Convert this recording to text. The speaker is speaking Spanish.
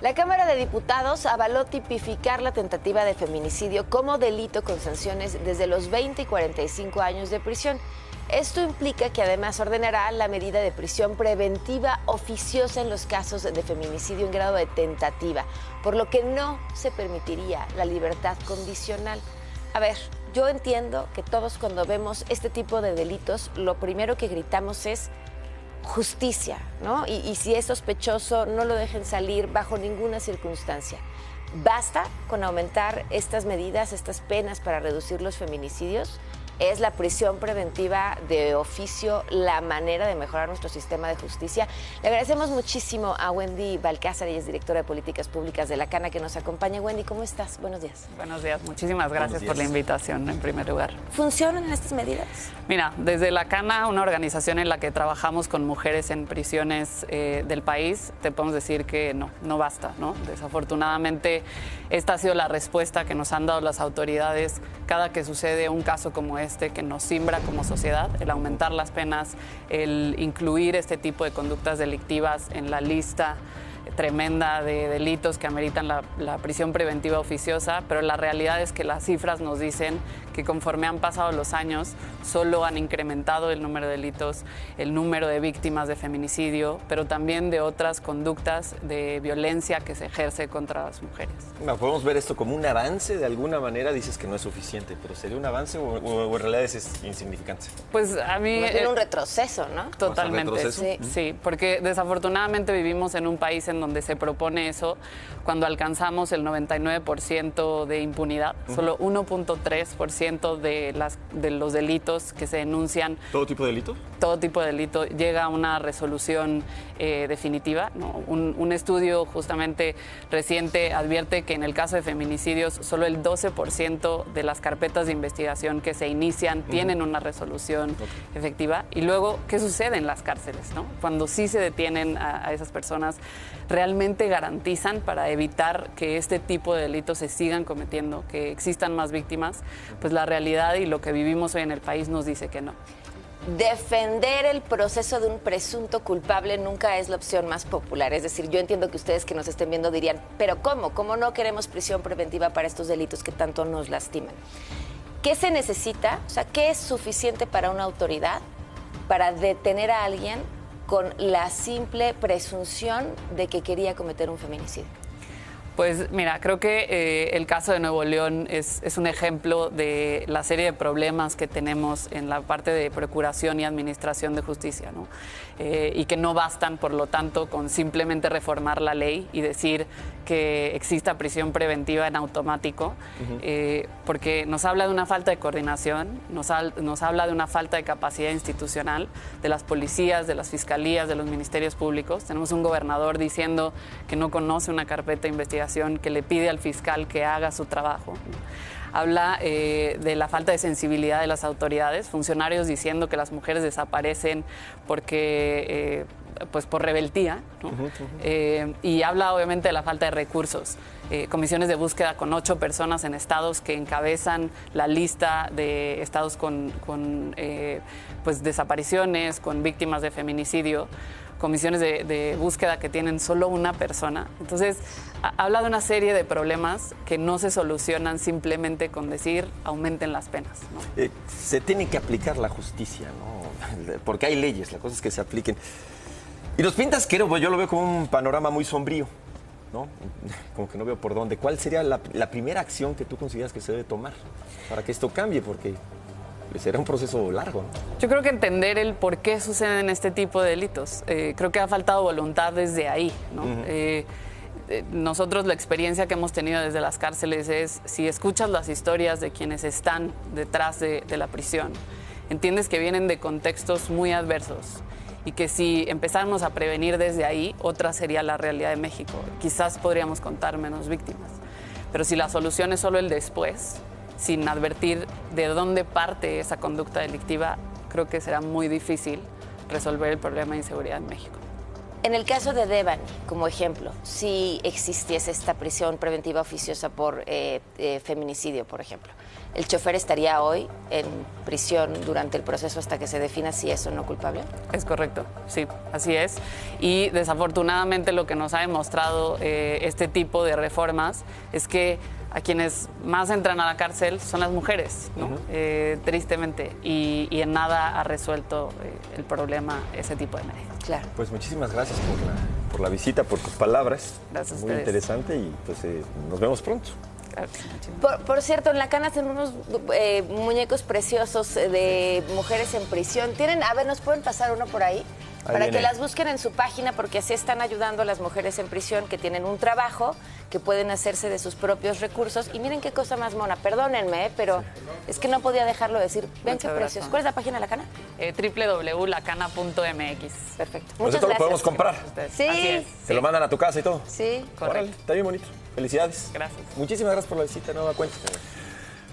La Cámara de Diputados avaló tipificar la tentativa de feminicidio como delito con sanciones desde los 20 y 45 años de prisión. Esto implica que además ordenará la medida de prisión preventiva oficiosa en los casos de feminicidio en grado de tentativa, por lo que no se permitiría la libertad condicional. A ver, yo entiendo que todos cuando vemos este tipo de delitos, lo primero que gritamos es justicia, ¿no? Y si es sospechoso, no lo dejen salir bajo ninguna circunstancia. ¿Basta con aumentar estas medidas, estas penas para reducir los feminicidios? ¿Es la prisión preventiva de oficio la manera de mejorar nuestro sistema de justicia? Le agradecemos muchísimo a Wendy Balcázar, ella es directora de Políticas Públicas de la CANA, que nos acompaña. Wendy, ¿cómo estás? Buenos días. Buenos días, muchísimas gracias por la invitación, en primer lugar. ¿Funcionan estas medidas? Mira, desde la CANA, una organización en la que trabajamos con mujeres en prisiones del país, te podemos decir que no basta, ¿no? Desafortunadamente, esta ha sido la respuesta que nos han dado las autoridades cada que sucede un caso como que nos simbra como sociedad, el aumentar las penas, el incluir este tipo de conductas delictivas en la lista tremenda de delitos que ameritan la prisión preventiva oficiosa, pero la realidad es que las cifras nos dicen que conforme han pasado los años, solo han incrementado el número de delitos, el número de víctimas de feminicidio, pero también de otras conductas de violencia que se ejerce contra las mujeres. ¿Podemos ver esto como un avance de alguna manera? Dices que no es suficiente, pero ¿sería un avance o en realidad es insignificante? Pues a mí... Tiene un retroceso, ¿no? Totalmente, ¿Retroceso? Sí, porque desafortunadamente vivimos en un país en donde se propone eso cuando alcanzamos el 99% de impunidad, solo 1.3% de los delitos que se denuncian. ¿Todo tipo de delito? Todo tipo de delito llega a una resolución definitiva, ¿no? Un estudio justamente reciente advierte que en el caso de feminicidios solo el 12% de las carpetas de investigación que se inician tienen una resolución efectiva. Y luego, ¿qué sucede en las cárceles, ¿no? Cuando sí se detienen a esas personas, ¿realmente garantizan para evitar que este tipo de delitos se sigan cometiendo, que existan más víctimas? Pues la realidad y lo que vivimos hoy en el país nos dice que no. Defender el proceso de un presunto culpable nunca es la opción más popular. Es decir, yo entiendo que ustedes que nos estén viendo dirían, ¿pero cómo? ¿Cómo no queremos prisión preventiva para estos delitos que tanto nos lastiman? ¿Qué se necesita? O sea, ¿qué es suficiente para una autoridad para detener a alguien con la simple presunción de que quería cometer un feminicidio? Pues mira, creo que el caso de Nuevo León es un ejemplo de la serie de problemas que tenemos en la parte de procuración y administración de justicia, ¿no? Y que no bastan, por lo tanto, con simplemente reformar la ley y decir que exista prisión preventiva en automático, porque nos habla de una falta de coordinación, nos habla de una falta de capacidad institucional de las policías, de las fiscalías, de los ministerios públicos. Tenemos un gobernador diciendo que no conoce una carpeta de investigación, que le pide al fiscal que haga su trabajo. Habla de la falta de sensibilidad de las autoridades, funcionarios diciendo que las mujeres desaparecen porque, pues por rebeldía, ¿no? Y habla obviamente de la falta de recursos. Comisiones de búsqueda con 8 personas en estados que encabezan la lista de estados con pues desapariciones, con víctimas de feminicidio. Comisiones de búsqueda que tienen solo una persona. Entonces, habla de una serie de problemas que no se solucionan simplemente con decir aumenten las penas, ¿no? Se tiene que aplicar la justicia, ¿no? Porque hay leyes, la cosa es que se apliquen. Y nos pintas que yo lo veo como un panorama muy sombrío, ¿no? Como que no veo por dónde. ¿Cuál sería la primera acción que tú consideras que se debe tomar para que esto cambie? Porque será un proceso largo, ¿no? Yo creo que entender el por qué suceden este tipo de delitos. Creo que ha faltado voluntad desde ahí, ¿no? Nosotros la experiencia que hemos tenido desde las cárceles es, si escuchas las historias de quienes están detrás de la prisión, entiendes que vienen de contextos muy adversos y que si empezáramos a prevenir desde ahí, otra sería la realidad de México. Quizás podríamos contar menos víctimas. Pero si la solución es solo el después, sin advertir de dónde parte esa conducta delictiva, creo que será muy difícil resolver el problema de inseguridad en México. En el caso de Devani, como ejemplo, si existiese esta prisión preventiva oficiosa por feminicidio, por ejemplo, ¿el chofer estaría hoy en prisión durante el proceso hasta que se defina si es o no culpable? Es correcto, sí, así es. Y desafortunadamente lo que nos ha demostrado este tipo de reformas es que a quienes más entran a la cárcel son las mujeres, ¿no? Tristemente, y en nada ha resuelto el problema ese tipo de medidas. Claro. Pues muchísimas gracias por la visita, por tus palabras. Gracias a Muy ustedes. interesante y pues nos vemos pronto. Por cierto, en la Cana tenemos unos muñecos preciosos de mujeres en prisión. A ver, ¿nos pueden pasar uno por ahí? Para viene. que las busquen en su página, porque así están ayudando a las mujeres en prisión que tienen un trabajo, que pueden hacerse de sus propios recursos. Y miren qué cosa más mona, perdónenme, pero es que no podía dejarlo de decir. Ven qué Muchas precios. gracias. ¿Cuál es la página de la Cana? www.lacana.mx. Perfecto. Pues Muchas esto lo gracias. podemos comprar. Sí. Así es. Te lo mandan a tu casa y todo. Sí. Correcto. Órale, está bien bonito. Felicidades. Gracias. Muchísimas gracias por la visita, nueva cuenta.